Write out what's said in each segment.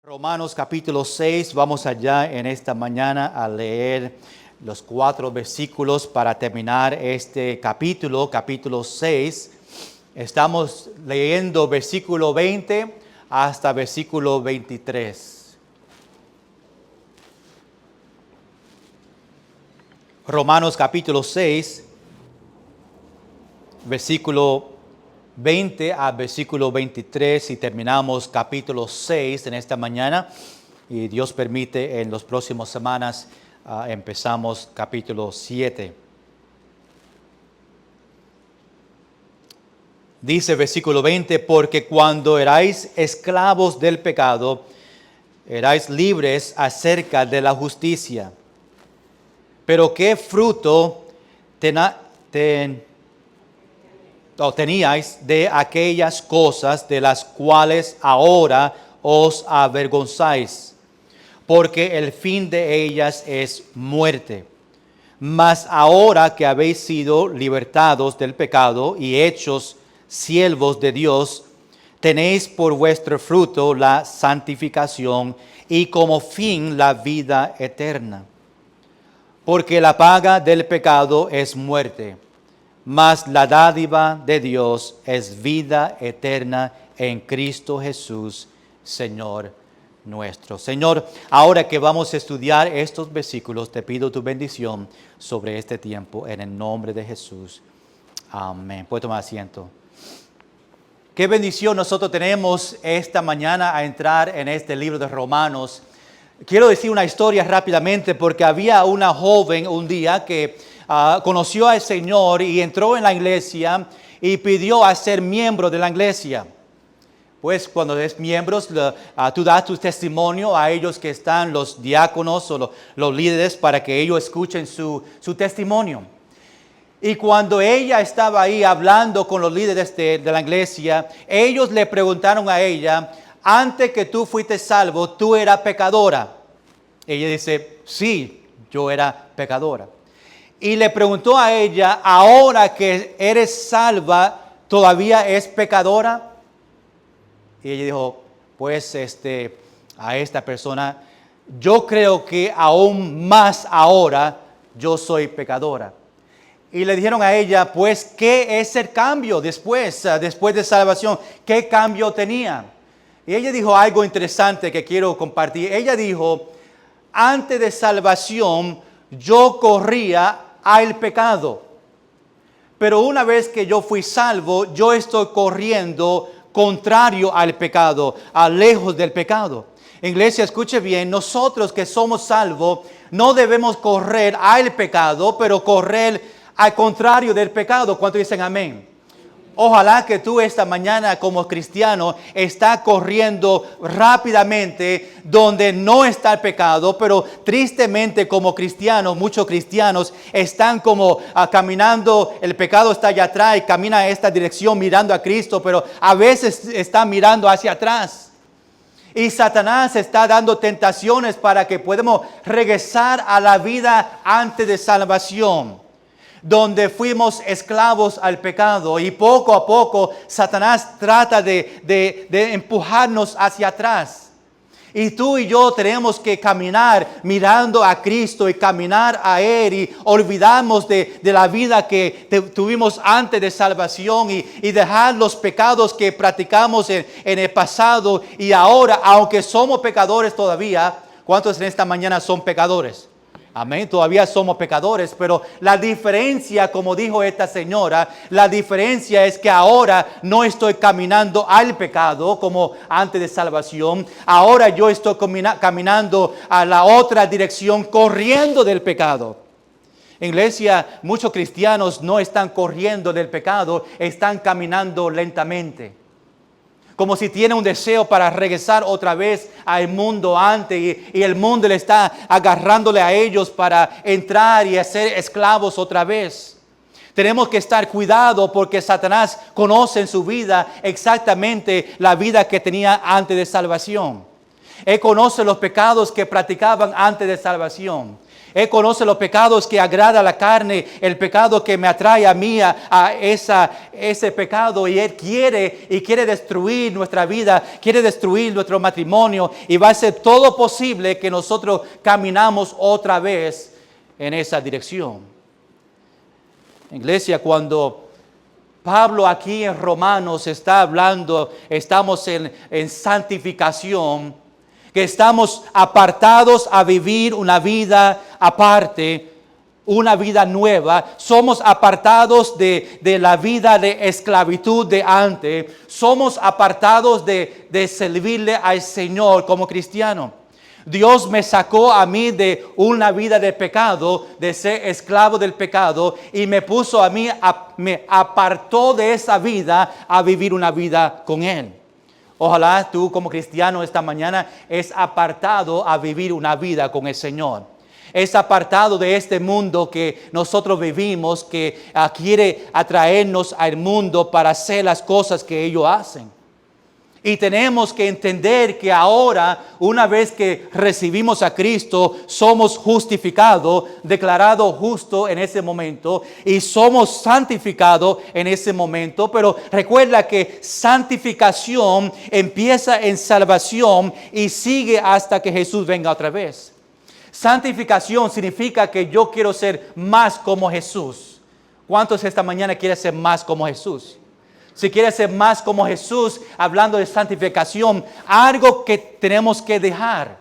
Romanos capítulo 6, vamos allá en esta mañana a leer los 4 versículos para terminar este capítulo 6. Estamos leyendo versículo 20 hasta versículo 23. Romanos capítulo 6, versículo 20 a versículo 23 y terminamos capítulo 6 en esta mañana y Dios permite en las próximas semanas empezamos capítulo 7. Dice versículo 20, porque cuando erais esclavos del pecado, erais libres acerca de la justicia. Pero ¿qué fruto teníais de aquellas cosas de las cuales ahora os avergonzáis? Porque el fin de ellas es muerte. Mas ahora que habéis sido libertados del pecado y hechos siervos de Dios, tenéis por vuestro fruto la santificación y como fin la vida eterna. Porque la paga del pecado es muerte, mas la dádiva de Dios es vida eterna en Cristo Jesús, Señor nuestro. Señor, ahora que vamos a estudiar estos versículos, te pido tu bendición sobre este tiempo en el nombre de Jesús. Amén. Puede tomar asiento. Qué bendición nosotros tenemos esta mañana a entrar en este libro de Romanos. Quiero decir una historia rápidamente porque había una joven un día que conoció al Señor y entró en la iglesia y pidió a ser miembro de la iglesia. Pues cuando eres miembro, tú das tu testimonio a ellos que están, los diáconos o los líderes, para que ellos escuchen su testimonio. Y cuando ella estaba ahí hablando con los líderes de la iglesia, ellos le preguntaron a ella, antes que tú fuiste salvo, ¿tú eras pecadora? Ella dice, sí, yo era pecadora. Y le preguntó a ella, ahora que eres salva, ¿todavía es pecadora? Y ella dijo, pues a esta persona, yo creo que aún más ahora yo soy pecadora. Y le dijeron a ella, pues, ¿qué es el cambio después de salvación? ¿Qué cambio tenía? Y ella dijo algo interesante que quiero compartir. Ella dijo, antes de salvación yo corría al pecado, pero una vez que yo fui salvo, yo estoy corriendo contrario al pecado, lejos del pecado. Iglesia, escuche bien, nosotros que somos salvos no debemos correr al pecado, pero correr al contrario del pecado. ¿Cuántos dicen amén? Ojalá que tú esta mañana como cristiano estás corriendo rápidamente donde no está el pecado, pero tristemente como cristianos, muchos cristianos están como caminando, el pecado está allá atrás y camina a esta dirección mirando a Cristo, pero a veces están mirando hacia atrás. Y Satanás está dando tentaciones para que podamos regresar a la vida antes de salvación, donde fuimos esclavos al pecado, y poco a poco Satanás trata de empujarnos hacia atrás. Y tú y yo tenemos que caminar mirando a Cristo y caminar a Él y olvidarnos de la vida que tuvimos antes de salvación y dejar los pecados que practicamos en el pasado y ahora, aunque somos pecadores todavía. ¿Cuántos en esta mañana son pecadores? Amén, todavía somos pecadores, pero la diferencia, como dijo esta señora, la diferencia es que ahora no estoy caminando al pecado como antes de salvación. Ahora yo estoy caminando a la otra dirección, corriendo del pecado. En iglesia, muchos cristianos no están corriendo del pecado, están caminando lentamente, como si tiene un deseo para regresar otra vez al mundo antes y el mundo le está agarrándole a ellos para entrar y hacer esclavos otra vez. Tenemos que estar cuidados porque Satanás conoce en su vida exactamente la vida que tenía antes de salvación. Él conoce los pecados que practicaban antes de salvación. Él conoce los pecados que agrada a la carne, el pecado que me atrae a mí, ese pecado. Y Él quiere destruir nuestra vida, quiere destruir nuestro matrimonio. Y va a hacer todo posible que nosotros caminamos otra vez en esa dirección. Iglesia, cuando Pablo aquí en Romanos está hablando, estamos en santificación, que estamos apartados a vivir una vida aparte, una vida nueva. Somos apartados de la vida de esclavitud de antes. Somos apartados de servirle al Señor como cristiano. Dios me sacó a mí de una vida de pecado, de ser esclavo del pecado, y me puso a mí, me apartó de esa vida a vivir una vida con Él. Ojalá tú como cristiano esta mañana es apartado a vivir una vida con el Señor. Es apartado de este mundo que nosotros vivimos, que quiere atraernos al mundo para hacer las cosas que ellos hacen. Y tenemos que entender que ahora, una vez que recibimos a Cristo, somos justificados, declarados justos en ese momento, y somos santificados en ese momento. Pero recuerda que santificación empieza en salvación y sigue hasta que Jesús venga otra vez. Santificación significa que yo quiero ser más como Jesús. ¿Cuántos esta mañana quieren ser más como Jesús? Si quieres ser más como Jesús, hablando de santificación, algo que tenemos que dejar.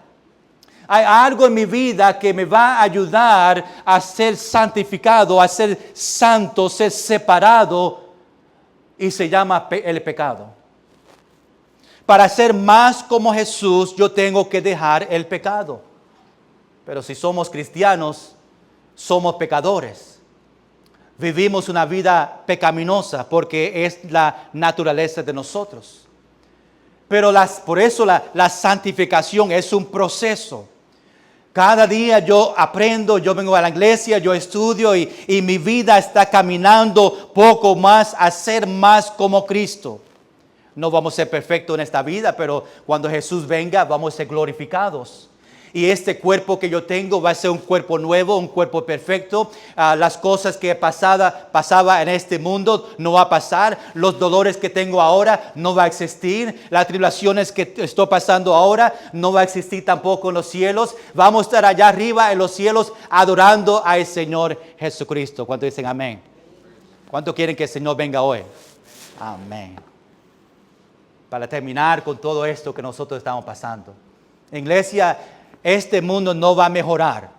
Hay algo en mi vida que me va a ayudar a ser santificado, a ser santo, ser separado, y se llama el pecado. Para ser más como Jesús, yo tengo que dejar el pecado. Pero si somos cristianos, somos pecadores. Vivimos una vida pecaminosa porque es la naturaleza de nosotros. Pero por eso la santificación es un proceso. Cada día yo aprendo, yo vengo a la iglesia, yo estudio y mi vida está caminando poco más a ser más como Cristo. No vamos a ser perfectos en esta vida, pero cuando Jesús venga vamos a ser glorificados. Y este cuerpo que yo tengo va a ser un cuerpo nuevo, un cuerpo perfecto. Las cosas que pasaba en este mundo no va a pasar. Los dolores que tengo ahora no va a existir. Las tribulaciones que estoy pasando ahora no va a existir tampoco en los cielos. Vamos a estar allá arriba en los cielos adorando al Señor Jesucristo. ¿Cuántos dicen amén? ¿Cuántos quieren que el Señor venga hoy? Amén. Para terminar con todo esto que nosotros estamos pasando. Iglesia, este mundo no va a mejorar.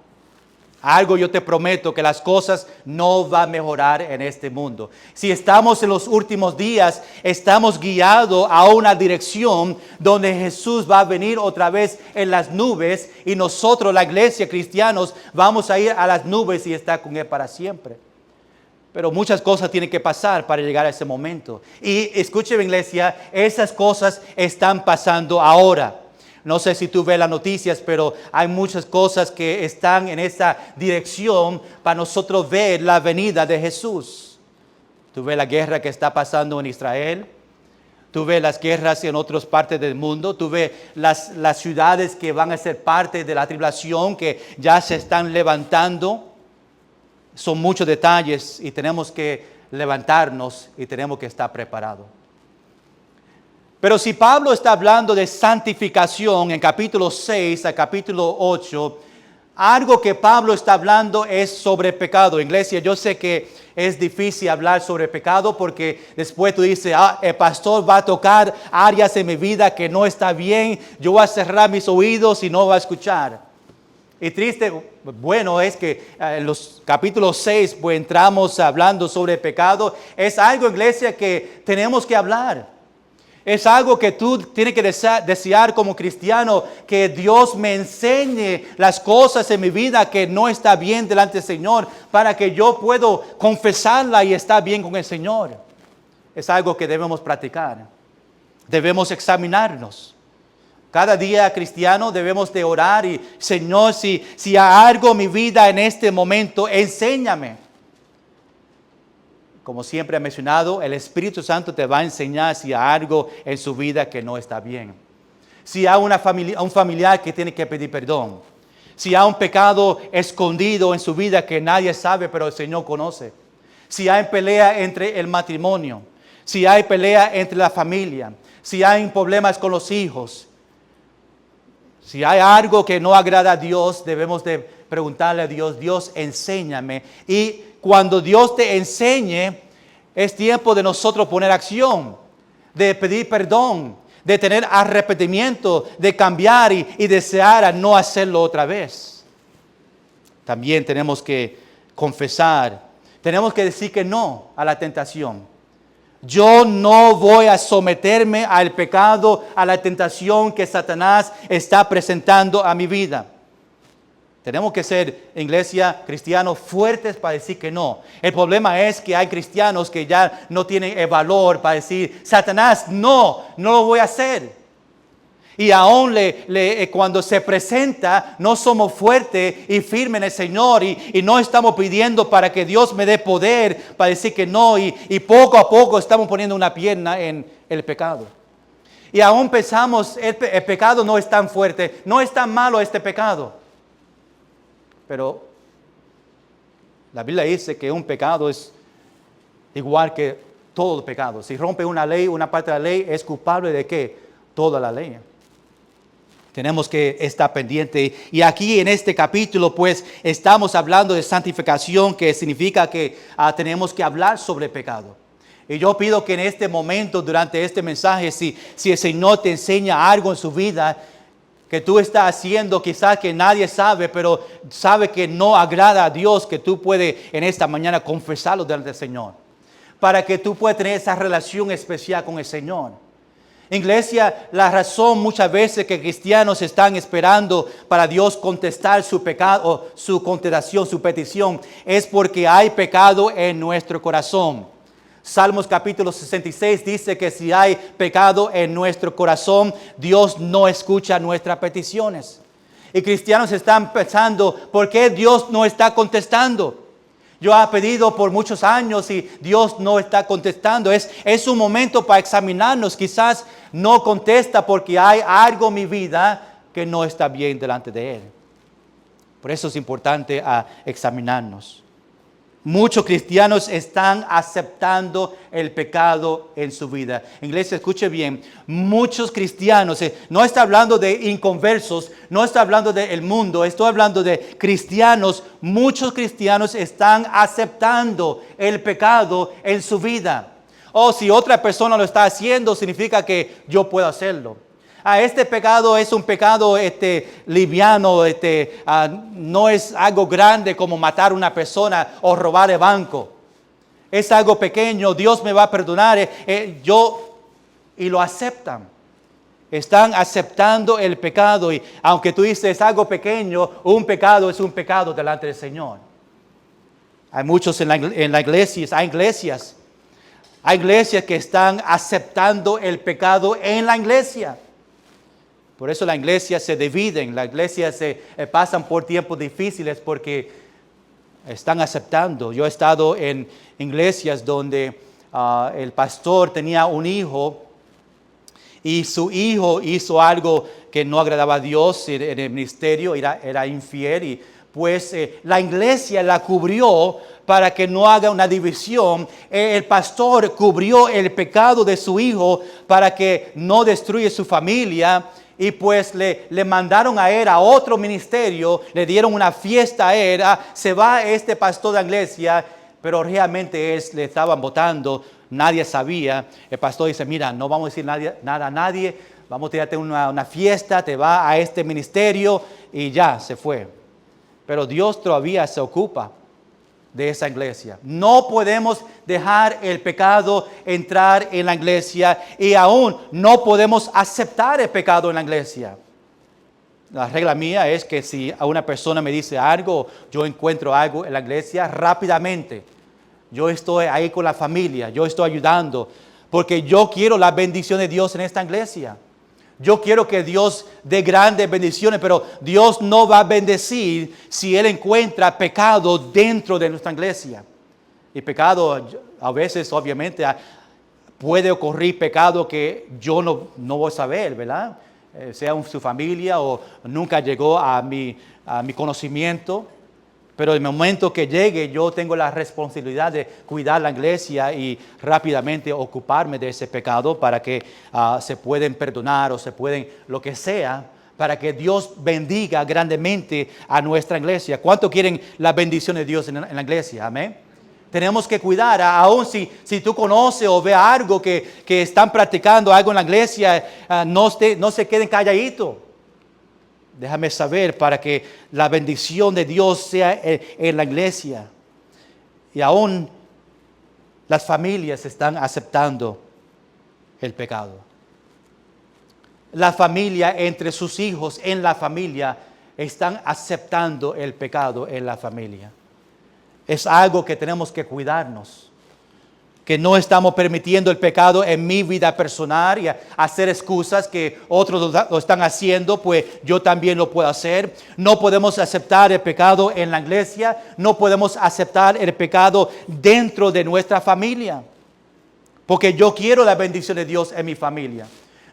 Algo yo te prometo, que las cosas no van a mejorar en este mundo. Si estamos en los últimos días, estamos guiados a una dirección donde Jesús va a venir otra vez en las nubes y nosotros, la iglesia, cristianos, vamos a ir a las nubes y estar con Él para siempre. Pero muchas cosas tienen que pasar para llegar a ese momento. Y escúcheme, iglesia, esas cosas están pasando ahora. No sé si tú ves las noticias, pero hay muchas cosas que están en esa dirección para nosotros ver la venida de Jesús. Tú ves la guerra que está pasando en Israel. Tú ves las guerras en otras partes del mundo. Tú ves las ciudades que van a ser parte de la tribulación, que ya se están levantando. Son muchos detalles y tenemos que levantarnos y tenemos que estar preparados. Pero si Pablo está hablando de santificación en capítulo 6 a capítulo 8, algo que Pablo está hablando es sobre pecado. Iglesia, yo sé que es difícil hablar sobre pecado porque después tú dices, el pastor va a tocar áreas en mi vida que no está bien, yo voy a cerrar mis oídos y no voy a escuchar. Y triste, bueno, es que en los capítulos 6 pues entramos hablando sobre pecado. Es algo, iglesia, que tenemos que hablar. Es algo que tú tienes que desear como cristiano, que Dios me enseñe las cosas en mi vida que no está bien delante del Señor, para que yo pueda confesarla y estar bien con el Señor. Es algo que debemos practicar. Debemos examinarnos. Cada día cristiano debemos de orar y, Señor, si hay algo en mi vida en este momento, enséñame. Como siempre he mencionado, el Espíritu Santo te va a enseñar si hay algo en su vida que no está bien. Si hay un familiar que tiene que pedir perdón. Si hay un pecado escondido en su vida que nadie sabe, pero el Señor conoce. Si hay pelea entre el matrimonio. Si hay pelea entre la familia. Si hay problemas con los hijos. Si hay algo que no agrada a Dios, debemos de preguntarle a Dios, Dios, enséñame. Y cuando Dios te enseñe, es tiempo de nosotros poner acción, de pedir perdón, de tener arrepentimiento, de cambiar y desear a no hacerlo otra vez. También tenemos que confesar, tenemos que decir que no a la tentación. Yo no voy a someterme al pecado, a la tentación que Satanás está presentando a mi vida. Tenemos que ser, iglesia, cristianos fuertes para decir que no. El problema es que hay cristianos que ya no tienen el valor para decir, Satanás, no lo voy a hacer. Y aún cuando se presenta, no somos fuertes y firmes en el Señor y no estamos pidiendo para que Dios me dé poder para decir que no. Y poco a poco estamos poniendo una pierna en el pecado. Y aún pensamos, el pecado no es tan fuerte, no es tan malo este pecado. Pero la Biblia dice que un pecado es igual que todo el pecado. Si rompe una ley, una parte de la ley, ¿es culpable de qué? Toda la ley. Tenemos que estar pendiente. Y aquí en este capítulo, pues, estamos hablando de santificación, que significa que tenemos que hablar sobre pecado. Y yo pido que en este momento, durante este mensaje, si el Señor te enseña algo en su vida, que tú estás haciendo, quizás que nadie sabe, pero sabe que no agrada a Dios, que tú puedes en esta mañana confesarlo delante del Señor. Para que tú puedas tener esa relación especial con el Señor. Iglesia, la razón muchas veces que cristianos están esperando para Dios contestar su pecado, o su contestación, su petición, es porque hay pecado en nuestro corazón. Salmos capítulo 66 dice que si hay pecado en nuestro corazón, Dios no escucha nuestras peticiones. Y cristianos están pensando, ¿por qué Dios no está contestando? Yo he pedido por muchos años y Dios no está contestando. Es un momento para examinarnos. Quizás no contesta porque hay algo en mi vida que no está bien delante de Él. Por eso es importante examinarnos. Muchos cristianos están aceptando el pecado en su vida. Iglesia, escuche bien. Muchos cristianos, no está hablando de inconversos, no está hablando del mundo, estoy hablando de cristianos. Muchos cristianos están aceptando el pecado en su vida. O si otra persona lo está haciendo, significa que yo puedo hacerlo. Este pecado es un pecado liviano, no es algo grande como matar a una persona o robar el banco. Es algo pequeño, Dios me va a perdonar. Y lo aceptan. Están aceptando el pecado y aunque tú dices es algo pequeño, un pecado es un pecado delante del Señor. Hay muchos en la iglesia, hay iglesias que están aceptando el pecado en la iglesia. Por eso la iglesia se dividen, la iglesia se pasan por tiempos difíciles porque están aceptando. Yo he estado en iglesias donde el pastor tenía un hijo y su hijo hizo algo que no agradaba a Dios en el ministerio, era infiel y pues la iglesia la cubrió para que no haga una división. El pastor cubrió el pecado de su hijo para que no destruya su familia. Y pues le mandaron a él a otro ministerio, le dieron una fiesta a él, se va este pastor de la iglesia, pero realmente le estaban votando, nadie sabía. El pastor dice, mira, no vamos a decir nada a nadie, vamos a tirarte una fiesta, te va a este ministerio y ya, se fue. Pero Dios todavía se ocupa de esa iglesia. No podemos dejar el pecado entrar en la iglesia y aún no podemos aceptar el pecado en la iglesia. La regla mía es que si a una persona me dice algo, yo encuentro algo en la iglesia rápidamente. Yo estoy ahí con la familia, yo estoy ayudando, porque yo quiero la bendición de Dios en esta iglesia. Yo quiero que Dios dé grandes bendiciones, pero Dios no va a bendecir si Él encuentra pecado dentro de nuestra iglesia. Y pecado, a veces, obviamente, puede ocurrir pecado que yo no voy a saber, ¿verdad? sea su familia o nunca llegó a mi conocimiento. Pero el momento que llegue, yo tengo la responsabilidad de cuidar la iglesia y rápidamente ocuparme de ese pecado para que se pueden perdonar o se pueden, lo que sea, para que Dios bendiga grandemente a nuestra iglesia. ¿Cuánto quieren la bendición de Dios en la iglesia? Amén. Tenemos que cuidar, aún si tú conoces o ves algo que están practicando algo en la iglesia, no se queden calladitos. Déjame saber para que la bendición de Dios sea en la iglesia. Y aún las familias están aceptando el pecado. La familia, entre sus hijos en la familia, están aceptando el pecado en la familia. Es algo que tenemos que cuidarnos. Que no estamos permitiendo el pecado en mi vida personal y hacer excusas que otros lo están haciendo, pues yo también lo puedo hacer. No podemos aceptar el pecado en la iglesia, no podemos aceptar el pecado dentro de nuestra familia. Porque yo quiero la bendición de Dios en mi familia.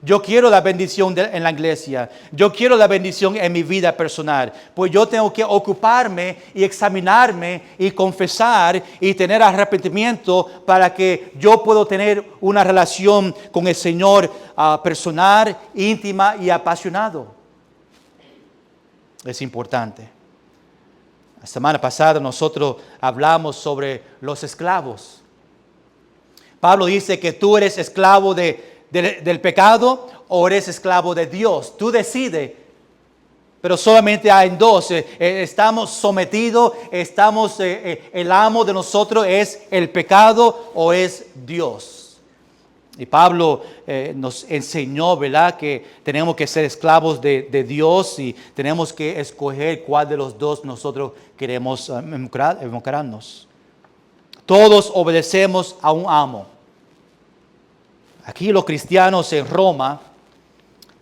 Yo quiero la bendición en la iglesia. Yo quiero la bendición en mi vida personal. Pues yo tengo que ocuparme y examinarme y confesar y tener arrepentimiento para que yo pueda tener una relación con el Señor personal, íntima y apasionado. Es importante. La semana pasada nosotros hablamos sobre los esclavos. Pablo dice que tú eres esclavo del pecado o eres esclavo de Dios. Tú decides, pero solamente hay dos. Estamos sometidos, el amo de nosotros es el pecado o es Dios. Y Pablo nos enseñó, ¿verdad?, que tenemos que ser esclavos de Dios y tenemos que escoger cuál de los dos nosotros queremos involucrarnos. Todos obedecemos a un amo. Aquí los cristianos en Roma,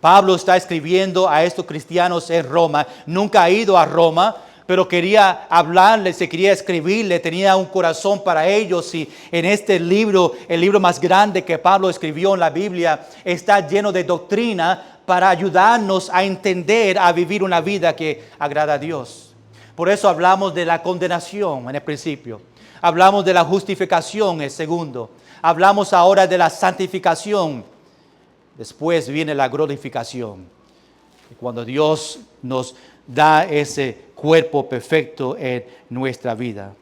Pablo está escribiendo a estos cristianos en Roma. Nunca ha ido a Roma, pero quería hablarles, quería escribirle, tenía un corazón para ellos. Y en este libro, el libro más grande que Pablo escribió en la Biblia, está lleno de doctrina para ayudarnos a entender, a vivir una vida que agrada a Dios. Por eso hablamos de la condenación en el principio. Hablamos de la justificación en el segundo. Hablamos ahora de la santificación. Después viene la glorificación. Y cuando Dios nos da ese cuerpo perfecto en nuestra vida.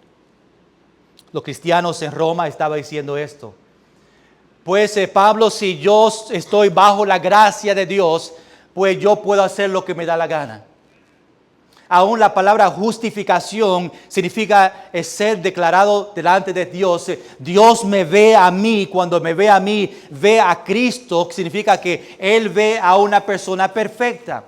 Los cristianos en Roma estaban diciendo esto. Pues Pablo, si yo estoy bajo la gracia de Dios, pues yo puedo hacer lo que me da la gana. Aún la palabra justificación significa ser declarado delante de Dios. Dios me ve a mí, cuando me ve a mí, ve a Cristo, significa que Él ve a una persona perfecta.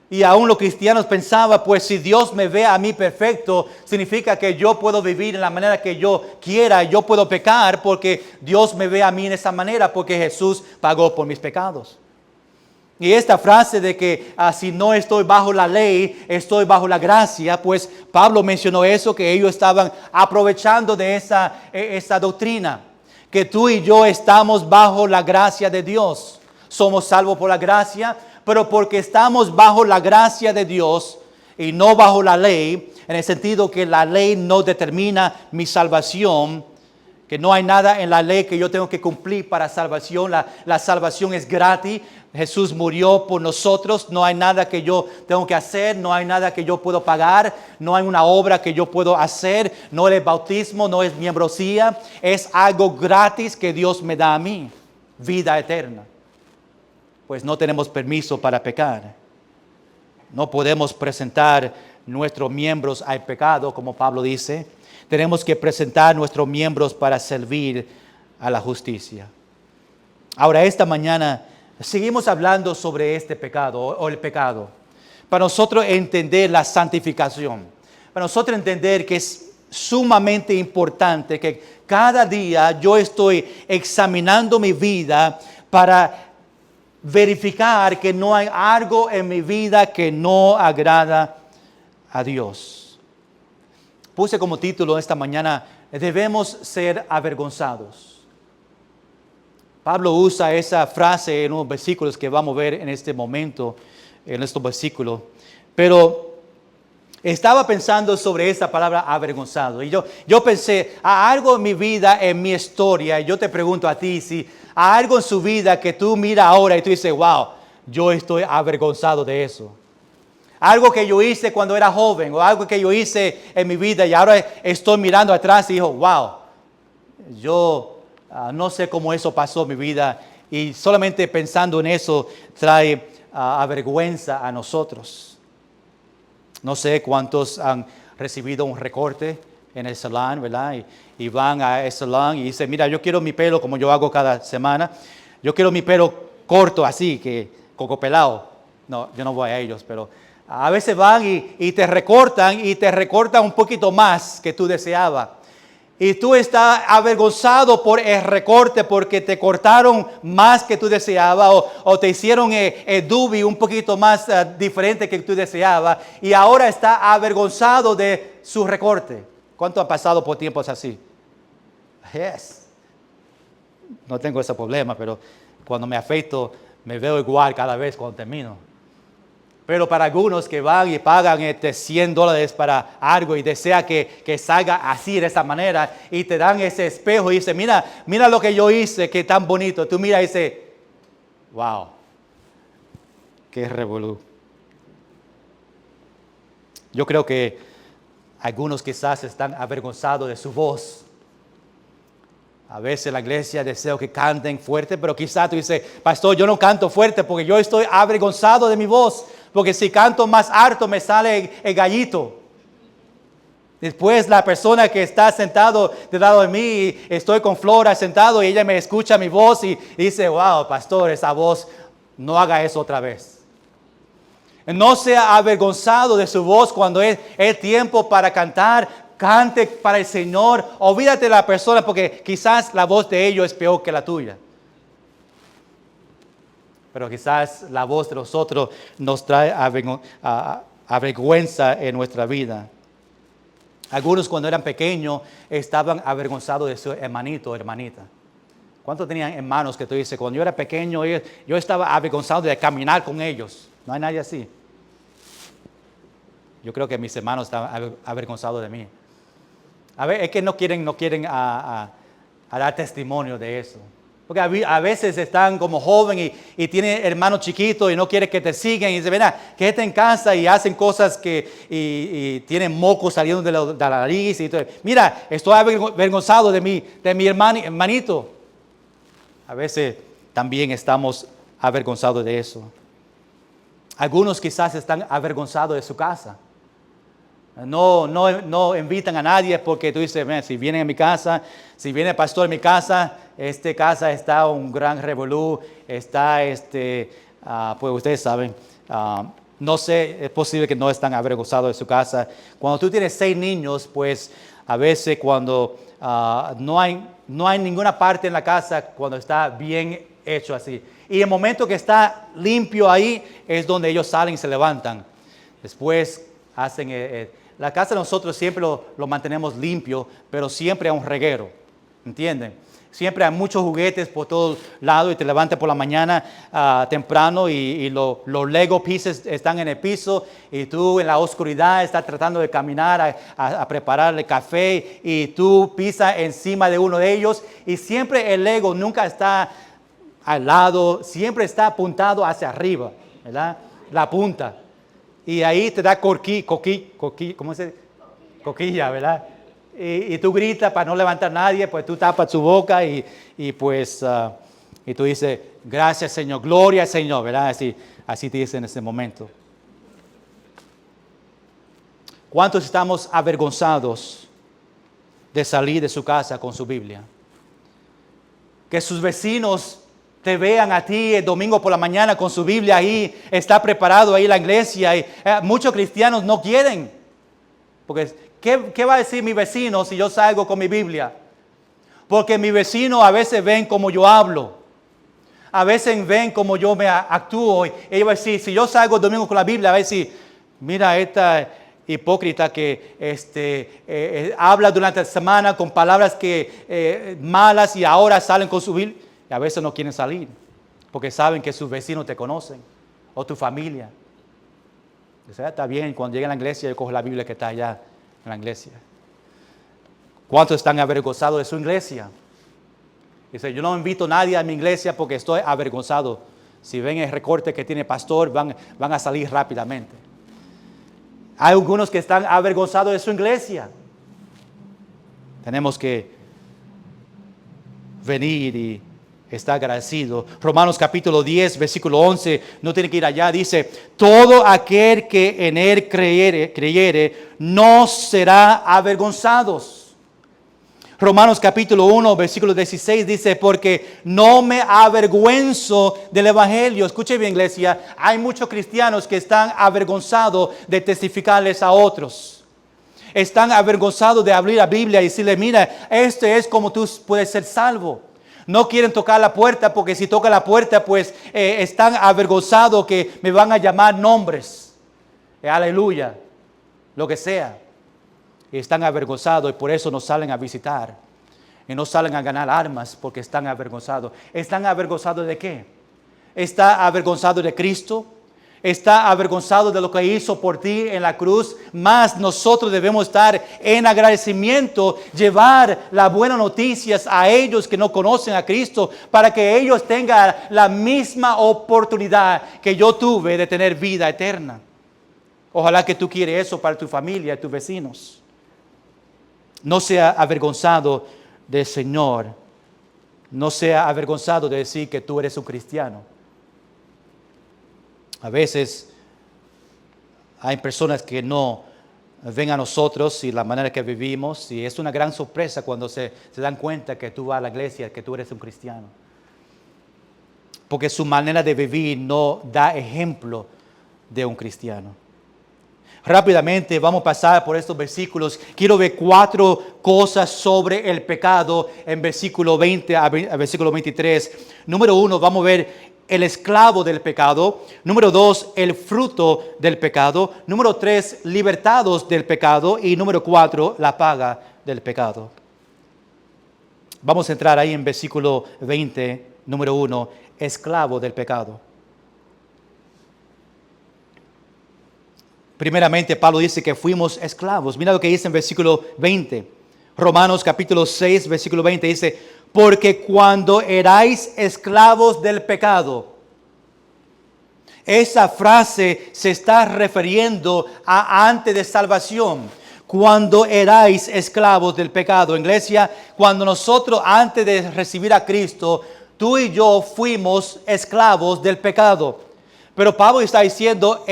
Y aún los cristianos pensaban, pues si Dios me ve a mí perfecto, significa que yo puedo vivir en la manera que yo quiera, yo puedo pecar porque Dios me ve a mí en esa manera, porque Jesús pagó por mis pecados. Y esta frase de que si no estoy bajo la ley, estoy bajo la gracia, pues Pablo mencionó eso, que ellos estaban aprovechando de esa doctrina, que tú y yo estamos bajo la gracia de Dios. Somos salvos por la gracia, pero porque estamos bajo la gracia de Dios y no bajo la ley, en el sentido que la ley no determina mi salvación, que no hay nada en la ley que yo tengo que cumplir para salvación. La salvación es gratis. Jesús murió por nosotros. No hay nada que yo tengo que hacer. No hay nada que yo puedo pagar. No hay una obra que yo puedo hacer. No es el bautismo, no es membresía. Es algo gratis que Dios me da a mí. Vida eterna. Pues no tenemos permiso para pecar. No podemos presentar nuestros miembros al pecado, como Pablo dice. Tenemos que presentar nuestros miembros para servir a la justicia. Ahora, esta mañana seguimos hablando sobre este pecado o el pecado. Para nosotros entender la santificación. Para nosotros entender que es sumamente importante que cada día yo estoy examinando mi vida para verificar que no hay algo en mi vida que no agrada a Dios. Puse como título esta mañana, debemos ser avergonzados. Pablo usa esa frase en unos versículos que vamos a ver en este momento, en estos versículos. Pero estaba pensando sobre esa palabra avergonzado. Y yo pensé, ¿a algo en mi vida, en mi historia? Y yo te pregunto a ti, si hay algo en su vida que tú miras ahora y tú dices, wow, yo estoy avergonzado de eso. Algo que yo hice cuando era joven o algo que yo hice en mi vida y ahora estoy mirando atrás y digo, wow, yo no sé cómo eso pasó en mi vida y solamente pensando en eso trae vergüenza a nosotros. No sé cuántos han recibido un recorte en el salón, ¿verdad? Y van a ese salón y dicen, mira, yo quiero mi pelo como yo hago cada semana. Yo quiero mi pelo corto así, que coco pelado. No, yo no voy a ellos, pero a veces van y te recortan un poquito más que tú deseabas. Y tú estás avergonzado por el recorte porque te cortaron más que tú deseabas o te hicieron el dubi un poquito más diferente que tú deseabas y ahora está avergonzado de su recorte. ¿Cuánto han pasado por tiempos así? Yes. No tengo ese problema, pero cuando me afeito me veo igual cada vez cuando termino. Pero para algunos que van y pagan $100 para algo y desea que salga así de esa manera y te dan ese espejo y dice, mira lo que yo hice, que tan bonito. Tú miras y dices, wow, qué revolú. Yo creo que algunos quizás están avergonzados de su voz. A veces en la iglesia deseo que canten fuerte, pero quizás tú dices, pastor, yo no canto fuerte porque yo estoy avergonzado de mi voz. Porque si canto más alto me sale el gallito. Después la persona que está sentado del lado de mí, estoy con Flora sentado y ella me escucha mi voz y dice, wow, pastor, esa voz, no haga eso otra vez. No sea avergonzado de su voz cuando es tiempo para cantar. Cante para el Señor. Olvídate de la persona porque quizás la voz de ellos es peor que la tuya. Pero quizás la voz de los otros nos trae avergüenza en nuestra vida. Algunos cuando eran pequeños estaban avergonzados de su hermanito o hermanita. ¿Cuántos tenían hermanos que tú dices, cuando yo era pequeño yo estaba avergonzado de caminar con ellos? No hay nadie así. Yo creo que mis hermanos estaban avergonzados de mí. A ver, es que no quieren dar testimonio de eso. Porque a veces están como jóvenes y tienen hermanos chiquitos y no quieren que te sigan y dicen, ven, quédate en casa y hacen cosas y tienen mocos saliendo de la nariz. Y todo. Mira, estoy avergonzado de mi hermanito. A veces también estamos avergonzados de eso. Algunos quizás están avergonzados de su casa. No invitan a nadie porque tú dices, si vienen a mi casa, si viene el pastor a mi casa, casa está un gran revolú, está, pues ustedes saben, no sé, es posible que no están avergonzados de su casa. Cuando tú tienes 6 niños, pues a veces cuando no hay ninguna parte en la casa cuando está bien hecho así. Y el momento que está limpio ahí es donde ellos salen y se levantan. Después hacen la casa de nosotros siempre lo mantenemos limpio, pero siempre hay un reguero, ¿entienden? Siempre hay muchos juguetes por todos lados y te levantas por la mañana temprano y los Lego pieces están en el piso y tú en la oscuridad estás tratando de caminar a prepararle café y tú pisas encima de uno de ellos y siempre el Lego nunca está al lado, siempre está apuntado hacia arriba, ¿verdad? La punta. Y ahí te da ¿cómo se dice? Coquilla, ¿verdad? Y tú gritas para no levantar a nadie, pues tú tapas tu boca y tú dices, gracias Señor, gloria al Señor, ¿verdad? Así te dice en ese momento. ¿Cuántos estamos avergonzados de salir de su casa con su Biblia? Que sus vecinos te vean a ti el domingo por la mañana con su Biblia ahí, está preparado ahí la iglesia. Y, muchos cristianos no quieren. Porque, ¿qué va a decir mi vecino si yo salgo con mi Biblia? Porque mi vecino a veces ven como yo hablo. A veces ven como yo me actúo. Y ellos van a decir, si yo salgo el domingo con la Biblia, va a decir, mira esta hipócrita que habla durante la semana con palabras malas y ahora salen con su Biblia. Y a veces no quieren salir porque saben que sus vecinos te conocen o tu familia. Dice, está bien, cuando llegue a la iglesia yo cojo la Biblia que está allá en la iglesia. ¿Cuántos están avergonzados de su iglesia? Dice, yo no invito a nadie a mi iglesia porque estoy avergonzado. Si ven el recorte que tiene el pastor, van a salir rápidamente. Hay algunos que están avergonzados de su iglesia. Tenemos que venir y estar agradecidos. Romanos capítulo 10, versículo 11, no tiene que ir allá, dice, todo aquel que en él creyere no será avergonzado. Romanos capítulo 1, versículo 16 dice, porque no me avergüenzo del evangelio. Escuche bien, iglesia, hay muchos cristianos que están avergonzados de testificarles a otros. Están avergonzados de abrir la Biblia y decirle, mira, este es como tú puedes ser salvo. No quieren tocar la puerta porque si tocan la puerta, pues están avergonzados que me van a llamar nombres. Aleluya, lo que sea. Y están avergonzados y por eso no salen a visitar. Y no salen a ganar armas porque están avergonzados. ¿Están avergonzados de qué? ¿Está avergonzado de Cristo? ¿Está avergonzado de lo que hizo por ti en la cruz? Más nosotros debemos estar en agradecimiento, llevar las buenas noticias a ellos que no conocen a Cristo, para que ellos tengan la misma oportunidad que yo tuve de tener vida eterna. Ojalá que tú quieres eso para tu familia y tus vecinos. No sea avergonzado del Señor. No sea avergonzado de decir que tú eres un cristiano. A veces hay personas que no ven a nosotros y la manera que vivimos y es una gran sorpresa cuando se dan cuenta que tú vas a la iglesia, que tú eres un cristiano. Porque su manera de vivir no da ejemplo de un cristiano. Rápidamente vamos a pasar por estos versículos. Quiero ver 4 cosas sobre el pecado en versículo 20 a versículo 23. Número 1, vamos a ver el esclavo del pecado. Número 2, el fruto del pecado. Número 3, libertados del pecado. Y número 4, la paga del pecado. Vamos a entrar ahí en versículo 20, número 1, esclavo del pecado. Primeramente, Pablo dice que fuimos esclavos. Mira lo que dice en versículo 20. Romanos capítulo 6, versículo 20 dice, porque cuando erais esclavos del pecado. Esa frase se está refiriendo a antes de salvación. Cuando erais esclavos del pecado. Iglesia, cuando nosotros antes de recibir a Cristo, tú y yo fuimos esclavos del pecado. Pero Pablo está diciendo,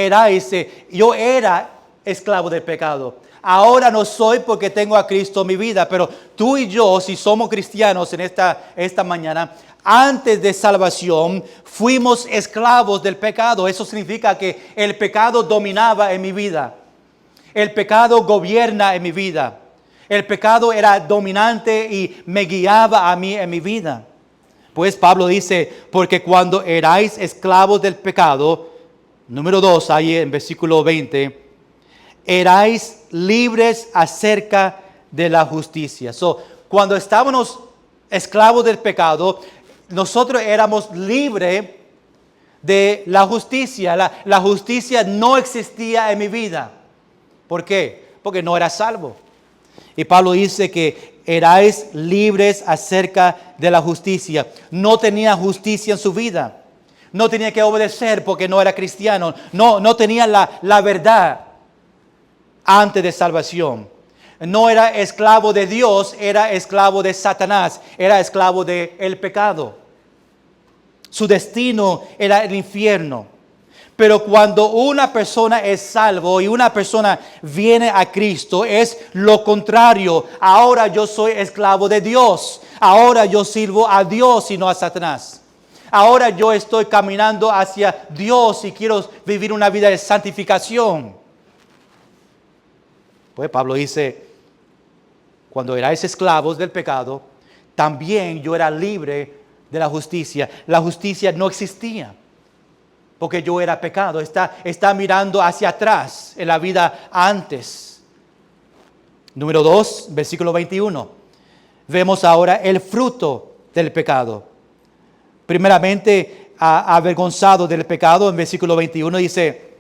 yo era esclavo del pecado. Ahora no soy porque tengo a Cristo en mi vida. Pero tú y yo, si somos cristianos en esta mañana, antes de salvación, fuimos esclavos del pecado. Eso significa que el pecado dominaba en mi vida. El pecado gobierna en mi vida. El pecado era dominante y me guiaba a mí en mi vida. Pues Pablo dice, porque cuando erais esclavos del pecado, número 2, ahí en versículo 20, erais libres acerca de la justicia. Cuando estábamos esclavos del pecado, nosotros éramos libres de la justicia. La justicia no existía en mi vida. ¿Por qué? Porque no era salvo. Y Pablo dice que erais libres acerca de la justicia. No tenía justicia en su vida. No tenía que obedecer porque no era cristiano. No tenía la verdad antes de salvación. No era esclavo de Dios, era esclavo de Satanás. Era esclavo del pecado. Su destino era el infierno. Pero cuando una persona es salvo y una persona viene a Cristo, es lo contrario. Ahora yo soy esclavo de Dios. Ahora yo sirvo a Dios y no a Satanás. Ahora yo estoy caminando hacia Dios y quiero vivir una vida de santificación. Pues Pablo dice, cuando erais esclavos del pecado, también yo era libre de la justicia. La justicia no existía. Porque yo era pecado. Está mirando hacia atrás en la vida antes. Número 2, versículo 21. Vemos ahora el fruto del pecado. primeramente avergonzado del pecado. En versículo 21 dice,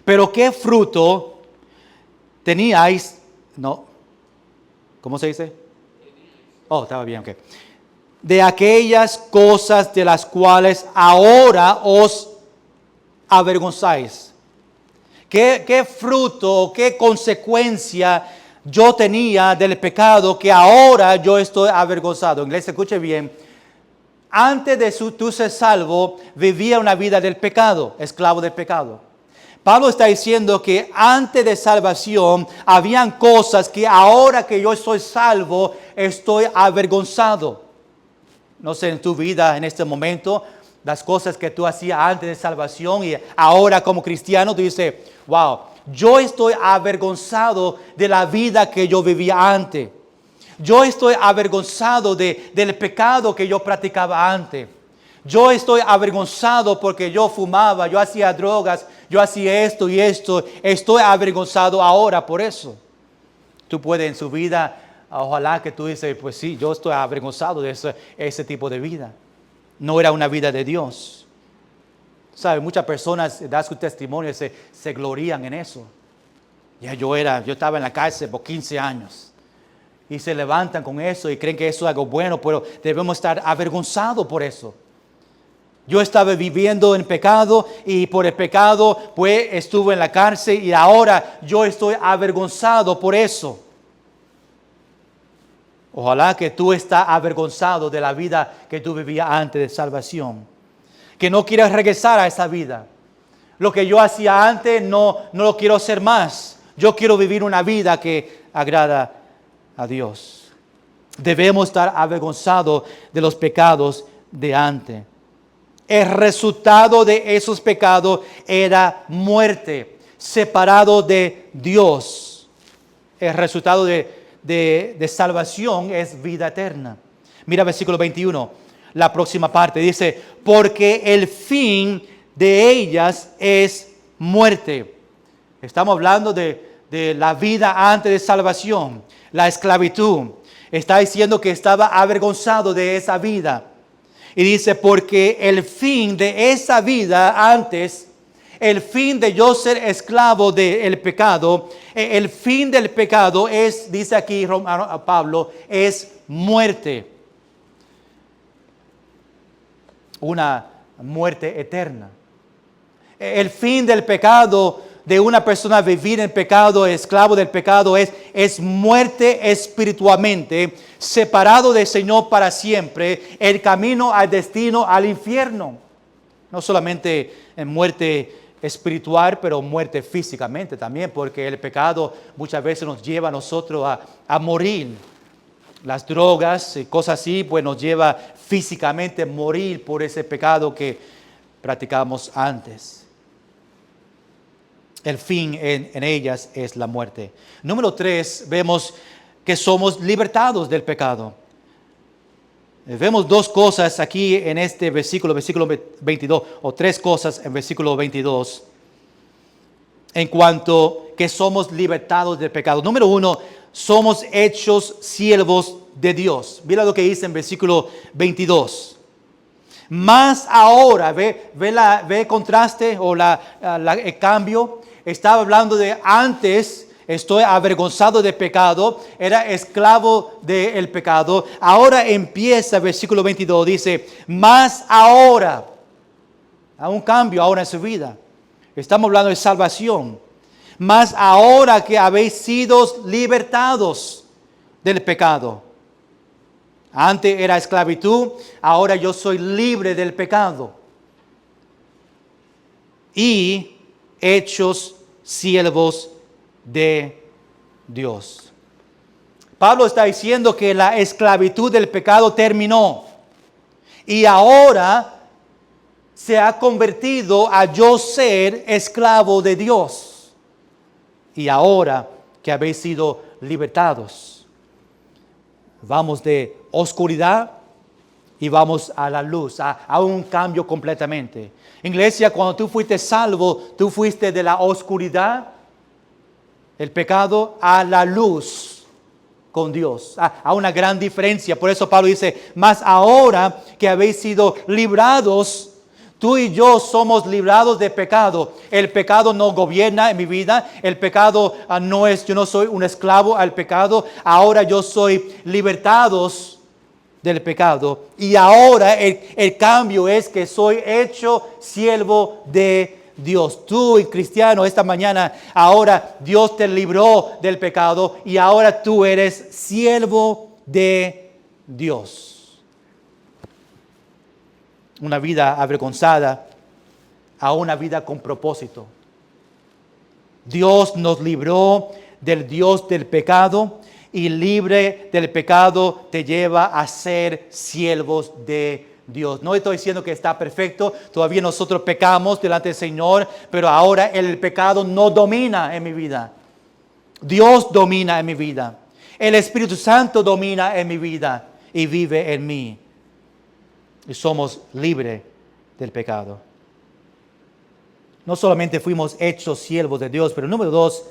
pero ¿qué fruto teníais? No, ¿cómo se dice? Oh, estaba bien, ok. De aquellas cosas de las cuales ahora os avergonzáis. ¿Qué fruto, qué consecuencia yo tenía del pecado que ahora yo estoy avergonzado? Iglesia, escuche bien. Antes de tú ser salvo, vivía una vida del pecado, esclavo del pecado. Pablo está diciendo que antes de salvación habían cosas que ahora que yo soy salvo, estoy avergonzado. No sé, en tu vida en este momento, las cosas que tú hacías antes de salvación y ahora como cristiano, tú dices, wow, yo estoy avergonzado de la vida que yo vivía antes. Yo estoy avergonzado del pecado que yo practicaba antes. Yo estoy avergonzado porque yo fumaba, yo hacía drogas, yo hacía esto y esto. Estoy avergonzado ahora por eso. Tú puedes en su vida, ojalá que tú dices, pues sí, yo estoy avergonzado de ese tipo de vida. No era una vida de Dios. ¿Sabe? Muchas personas dan su testimonio y se glorían en eso. Ya yo estaba en la cárcel por 15 años. Y se levantan con eso y creen que eso es algo bueno, pero debemos estar avergonzados por eso. Yo estaba viviendo en pecado y por el pecado pues estuve en la cárcel y ahora yo estoy avergonzado por eso. Ojalá que tú estás avergonzado de la vida que tú vivías antes de salvación. Que no quieras regresar a esa vida. Lo que yo hacía antes no lo quiero hacer más. Yo quiero vivir una vida que agrada a Dios. Debemos estar avergonzados de los pecados de antes. El resultado de esos pecados era muerte, separado de Dios. El resultado de salvación es vida eterna. Mira versículo 21, la próxima parte dice, porque el fin de ellas es muerte. Estamos hablando de la vida antes de salvación, la esclavitud. Está diciendo que estaba avergonzado de esa vida. Y dice, porque el fin de esa vida antes, el fin de yo ser esclavo del pecado, el fin del pecado es, dice aquí Pablo, es muerte. Una muerte eterna. El fin del pecado de una persona vivir en pecado, esclavo del pecado, es muerte espiritualmente, separado del Señor para siempre, el camino al destino, al infierno. No solamente en muerte espiritual, pero muerte físicamente también, porque el pecado muchas veces nos lleva a nosotros a morir. Las drogas y cosas así, pues nos lleva físicamente a morir por ese pecado que practicamos antes. El fin en ellas es la muerte. Número 3, vemos que somos libertados del pecado. Vemos dos cosas aquí en este versículo 22, o tres cosas en versículo 22, en cuanto que somos libertados del pecado. Número 1, somos hechos siervos de Dios. Mira lo que dice en versículo 22. Más ahora, ve el contraste o el cambio. Estaba hablando de antes, estoy avergonzado de pecado, era esclavo del pecado. Ahora empieza, versículo 22, dice, más ahora, hay un cambio ahora en su vida. Estamos hablando de salvación. Más ahora que habéis sido libertados del pecado. Antes era esclavitud, ahora yo soy libre del pecado. Y hechos siervos de Dios. Pablo está diciendo que la esclavitud del pecado terminó. Y ahora se ha convertido a yo ser esclavo de Dios. Y ahora que habéis sido libertados, vamos de oscuridad y vamos a la luz, a un cambio completamente. Iglesia, cuando tú fuiste salvo, tú fuiste de la oscuridad, el pecado, a la luz. con Dios. A una gran diferencia. Por eso Pablo dice, mas ahora que habéis sido librados, tú y yo somos librados de pecado. El pecado no gobierna en mi vida. El pecado no es, yo no soy un esclavo al pecado. Ahora yo soy libertados del pecado. Y ahora el cambio es que soy hecho siervo de Dios. Tú, cristiano, esta mañana, ahora Dios te libró del pecado y ahora tú eres siervo de Dios. Una vida avergonzada a una vida con propósito. Dios nos libró del Dios del pecado y libre del pecado te lleva a ser siervos de Dios. No estoy diciendo que está perfecto, todavía nosotros pecamos delante del Señor, pero ahora el pecado no domina en mi vida. Dios domina en mi vida. El Espíritu Santo domina en mi vida y vive en mí. Y somos libres del pecado. No solamente fuimos hechos siervos de Dios, pero número 2,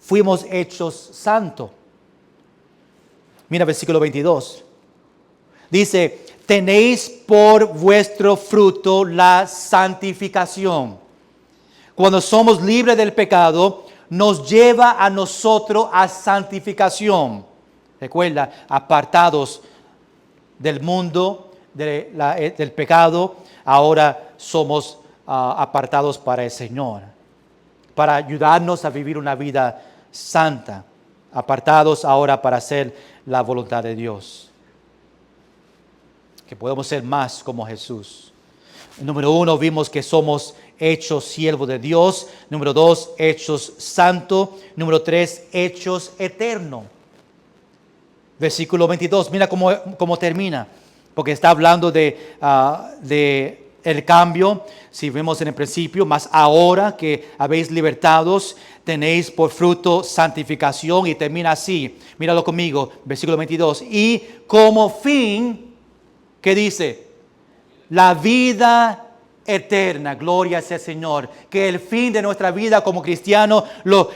fuimos hechos santos. Mira versículo 22. Dice, tenéis por vuestro fruto la santificación. Cuando somos libres del pecado, nos lleva a nosotros a santificación. Recuerda, apartados del mundo, del pecado, ahora somos apartados para el Señor, para ayudarnos a vivir una vida santa, apartados ahora para hacer la voluntad de Dios, que podemos ser más como Jesús. Número 1, vimos que somos hechos siervos de Dios. Número 2, hechos santos. Número 3, hechos eternos. Versículo 22, mira cómo termina, porque está hablando de el cambio. Si vemos en el principio, mas ahora que habéis libertados, tenéis por fruto santificación, y termina así. Míralo conmigo, versículo 22. Y como fin, ¿qué dice? La vida eterna. Gloria sea el Señor. Que el fin de nuestra vida como cristiano,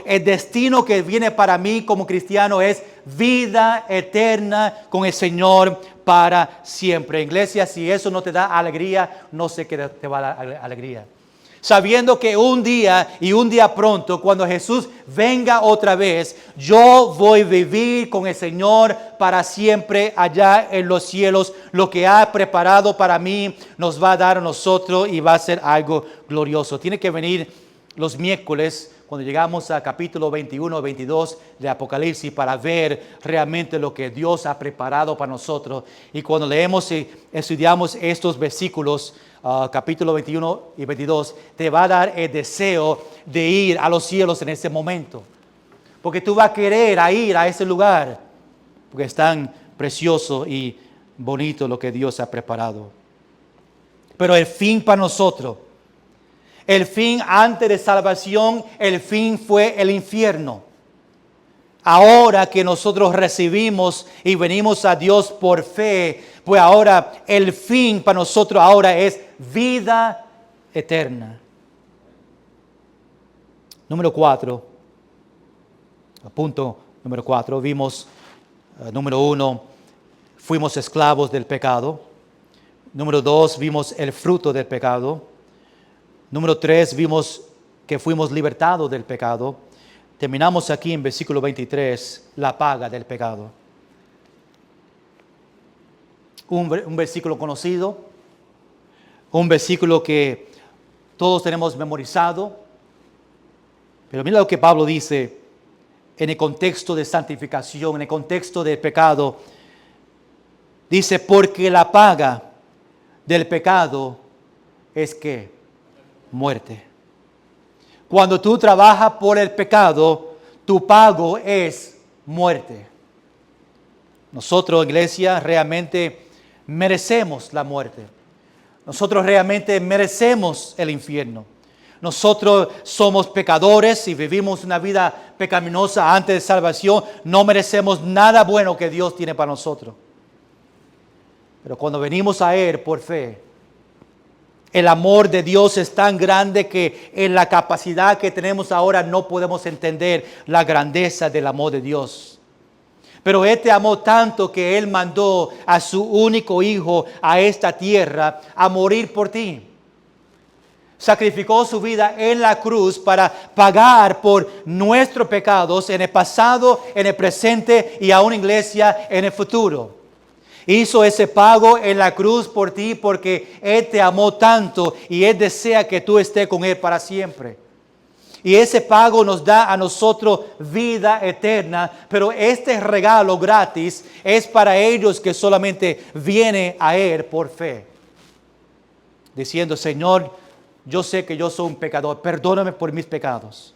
el destino que viene para mí como cristiano es vida eterna con el Señor para siempre. Iglesia, si eso no te da alegría, no sé qué te va a dar alegría. Sabiendo que un día y un día pronto, cuando Jesús venga otra vez, yo voy a vivir con el Señor para siempre allá en los cielos. Lo que ha preparado para mí nos va a dar a nosotros y va a ser algo glorioso. Tiene que venir los miércoles cuando llegamos a capítulo 21, 22 de Apocalipsis para ver realmente lo que Dios ha preparado para nosotros. Y cuando leemos y estudiamos estos versículos, capítulo 21 y 22, te va a dar el deseo de ir a los cielos en ese momento. Porque tú vas a querer ir a ese lugar, porque es tan precioso y bonito lo que Dios ha preparado. Pero el fin para nosotros, el fin antes de salvación, el fin fue el infierno. Ahora que nosotros recibimos y venimos a Dios por fe, pues ahora el fin para nosotros ahora es vida eterna. Número 4, punto número 4, vimos, número 1, fuimos esclavos del pecado. Número 2, vimos el fruto del pecado. Número 3, vimos que fuimos libertados del pecado. Terminamos aquí en versículo 23, la paga del pecado. Un versículo conocido, un versículo que todos tenemos memorizado. Pero mira lo que Pablo dice en el contexto de santificación, en el contexto del pecado. Dice, porque la paga del pecado es ¿qué? Muerte. Cuando tú trabajas por el pecado, tu pago es muerte. Nosotros, iglesia, realmente merecemos la muerte. Nosotros realmente merecemos el infierno. Nosotros somos pecadores y vivimos una vida pecaminosa antes de salvación. No merecemos nada bueno que Dios tiene para nosotros. Pero cuando venimos a Él por fe, el amor de Dios es tan grande que en la capacidad que tenemos ahora no podemos entender la grandeza del amor de Dios. Pero Él te amó tanto que Él mandó a su único Hijo a esta tierra a morir por ti. Sacrificó su vida en la cruz para pagar por nuestros pecados en el pasado, en el presente y aún, iglesia, en el futuro. Hizo ese pago en la cruz por ti porque Él te amó tanto y Él desea que tú estés con Él para siempre. Y ese pago nos da a nosotros vida eterna, pero este regalo gratis es para ellos que solamente vienen a Él por fe. Diciendo, Señor, yo sé que yo soy un pecador, perdóname por mis pecados.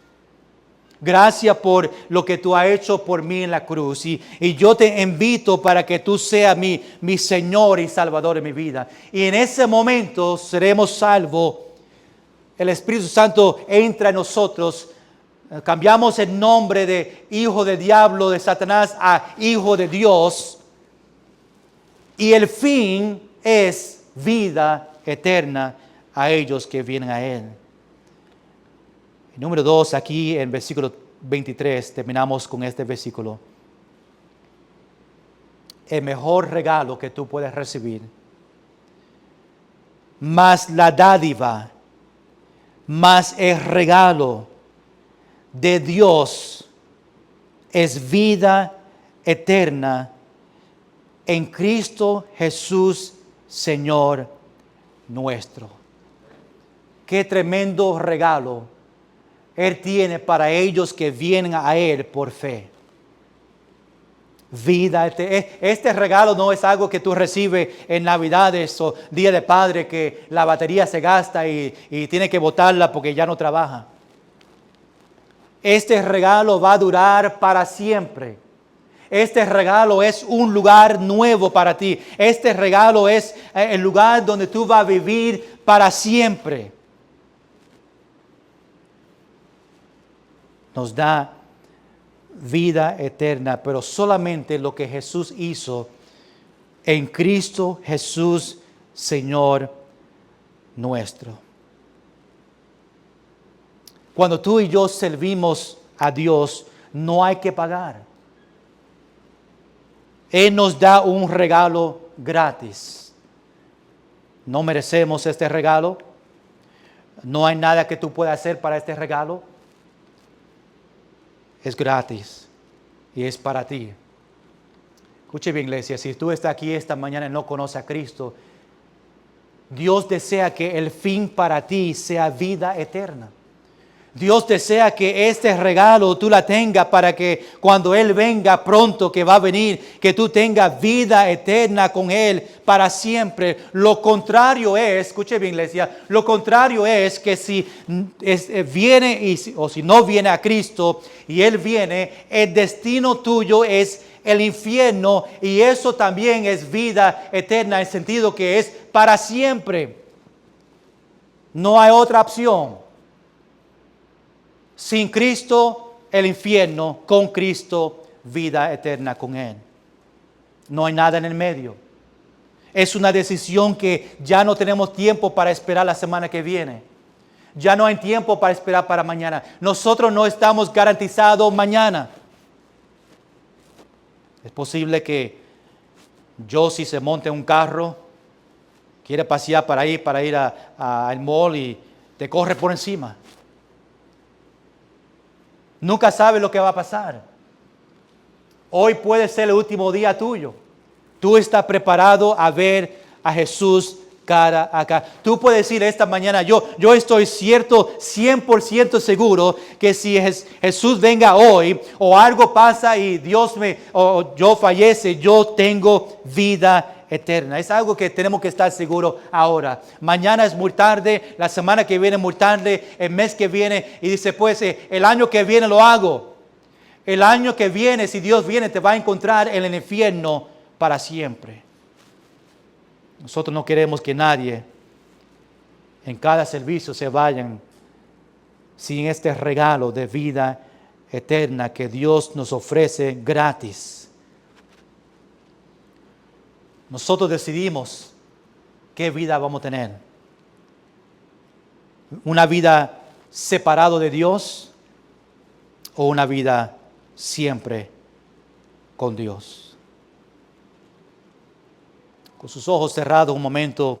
Gracias por lo que tú has hecho por mí en la cruz. Y yo te invito para que tú seas mi Señor y Salvador en mi vida. Y en ese momento seremos salvos. El Espíritu Santo entra en nosotros. Cambiamos el nombre de hijo del diablo, de Satanás, a hijo de Dios. Y el fin es vida eterna a ellos que vienen a Él. Número 2, aquí en versículo 23, terminamos con este versículo. El mejor regalo que tú puedes recibir, más la dádiva, más el regalo de Dios es vida eterna en Cristo Jesús, Señor nuestro. Qué tremendo regalo Él tiene para ellos que vienen a Él por fe. Vida eterna. Este regalo no es algo que tú recibes en Navidades o Día de Padre, que la batería se gasta y tiene que botarla porque ya no trabaja. Este regalo va a durar para siempre. Este regalo es un lugar nuevo para ti. Este regalo es el lugar donde tú vas a vivir para siempre. Nos da vida eterna, pero solamente lo que Jesús hizo en Cristo Jesús, Señor nuestro. Cuando tú y yo servimos a Dios, no hay que pagar. Él nos da un regalo gratis. No merecemos este regalo. No hay nada que tú puedas hacer para este regalo. Es gratis y es para ti. Escuche bien, iglesia, si tú estás aquí esta mañana y no conoces a Cristo, Dios desea que el fin para ti sea vida eterna. Dios desea que este regalo tú la tengas para que cuando Él venga pronto, que va a venir, que tú tengas vida eterna con Él para siempre. Lo contrario es, escuche bien, iglesia, lo contrario es que si viene o si no viene a Cristo y Él viene, el destino tuyo es el infierno, y eso también es vida eterna, en el sentido que es para siempre. No hay otra opción. Sin Cristo, el infierno; con Cristo, vida eterna con Él. No hay nada en el medio. Es una decisión que ya no tenemos tiempo para esperar la semana que viene. Ya no hay tiempo para esperar para mañana. Nosotros no estamos garantizados mañana. Es posible que Josie se monte en un carro, quiere pasear para ir al mall y te corre por encima. Nunca sabes lo que va a pasar. Hoy puede ser el último día tuyo. Tú estás preparado a ver a Jesús cara a cara. Tú puedes decir esta mañana, yo estoy 100% seguro que si Jesús venga hoy o algo pasa y o yo fallece, yo tengo vida eterna. Es algo que tenemos que estar seguros ahora. Mañana es muy tarde, la semana que viene es muy tarde, el mes que viene, y dice, pues el año que viene lo hago. El año que viene, si Dios viene, te va a encontrar en el infierno para siempre. Nosotros no queremos que nadie en cada servicio se vayan sin este regalo de vida eterna que Dios nos ofrece gratis. Nosotros decidimos qué vida vamos a tener. Una vida separado de Dios o una vida siempre con Dios. Con sus ojos cerrados un momento,